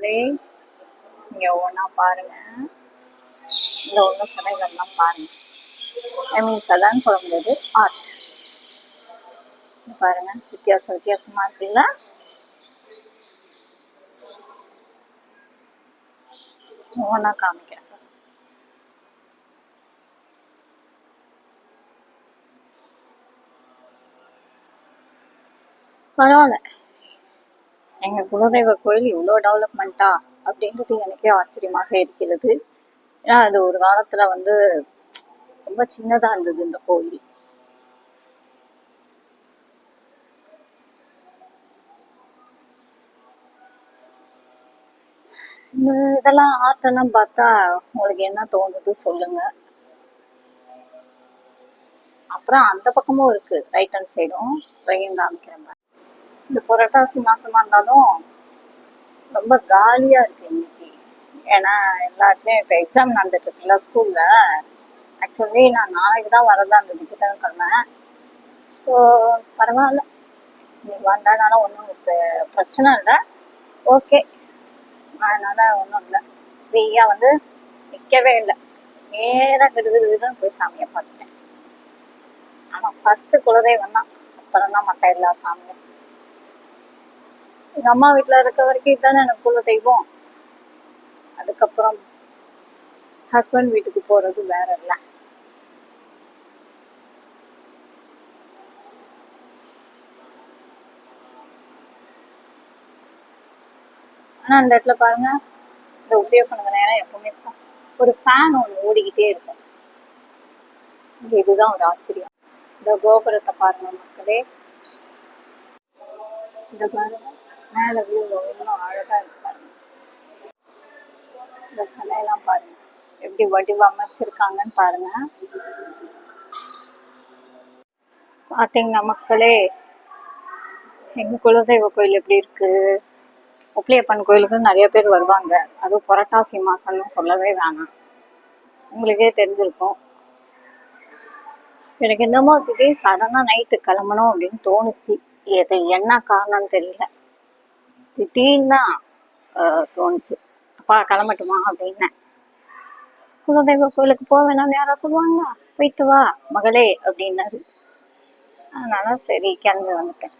மக்களே, இங்கே ஒவ்வொன்றா பாருங்கள். இந்த ஒன்று கடைகள்லாம் பாருங்கள். மீன்ஸ் அதான் சொல்ல முடியாது, ஆர்ட் பாருங்கள். வித்தியாசமாக இருக்குல்ல. ஒவ்வொன்றா காமிக்கிறேன். பரவாயில்ல, எங்கள் குலதெய்வ கோயில் இவ்வளோ டெவலப்மெண்ட்டா அப்படின்றது எனக்கே ஆச்சரியமாக இருக்கிறது. ஏன்னா அது ஒரு காலத்தில் வந்து ரொம்ப சின்னதாக இருந்தது இந்த கோயில். இந்த இதெல்லாம் ஆர்ட்டெல்லாம் பார்த்தா உங்களுக்கு என்ன தோணுது சொல்லுங்க. அப்புறம் அந்த பக்கமும் இருக்கு, ரைட் ஹேண்ட் சைடும் வையும் காமிக்கிறேன். இந்த புரட்டாசி மாசமா இருந்தாலும் ரொம்ப காலியா இருக்கு இன்னைக்கு. ஏன்னா எல்லாத்துலயும் இப்போ எக்ஸாம் நடந்துட்டு இருக்குல்ல ஸ்கூல்ல. ஆக்சுவலி நான் நாளைக்கு தான் வரதா இருந்தது, புதன்கிழமை. ஸோ பரவாயில்ல, இன்னைக்கு வந்ததுனால ஒன்றும் பிரச்சனை இல்லை, ஓகே. அதனால ஒன்றும் இல்லை, ஃப்ரீயாக வந்து நிற்கவே இல்லை, நேராக கிடுகிடுன்னு போய் சாமியை பார்த்துட்டேன். ஆனால் ஃபர்ஸ்ட் குலதெய்வம் தான், அப்புறம் தான் மற்ற எல்லா சாமியும். எங்கள் அம்மா வீட்டில் இருக்க வரைக்கும் இதுதானே எனக்கு குலதெய்வம். அதுக்கப்புறம் ஹஸ்பண்ட் வீட்டுக்கு போகிறது வேற இல்லை. ஆனால் அந்த இடத்துல பாருங்க, இந்த உபயோகம் நேரம் எப்பவுமே ஒரு ஃபேன் ஒன்று ஓடிக்கிட்டே இருக்கும். இதுதான் ஒரு ஆச்சரியம். இந்த கோபுரத்தை பாருங்க மக்களே, இந்த பாருங்க மேலே வியூ இன்னும் அழகா இருக்கு பாருங்க. இந்த சிலையெல்லாம் பாருங்க எப்படி வடிவமைச்சிருக்காங்கன்னு பாருங்க. பார்த்தீங்கன்னா மக்களே, எங்க குலதெய்வ கோயில் எப்படி இருக்கு. ஒப்பிலியப்பன் கோயிலுக்கு நிறைய பேர் வருவாங்க, அதுவும் புரட்டாசி மாசம்னு சொல்லவே வேணாம், உங்களுக்கே தெரிஞ்சிருக்கும். எனக்கு என்னமோ திடீர் சடனா நைட்டு கிளம்பணும் அப்படின்னு தோணுச்சு. இது என்ன காரணம்னு தெரியல, திடீர்னு தான் தோணுச்சு. அப்பா கிளம்பட்டுமா அப்படின்னு. குலதெய்வ கோயிலுக்கு போக வேணாம்னு யாரா சொல்லுவாங்களா, போயிட்டு வா மகளே அப்படின்னாரு. அதனால சரி கிளம்பி வந்துட்டேன்.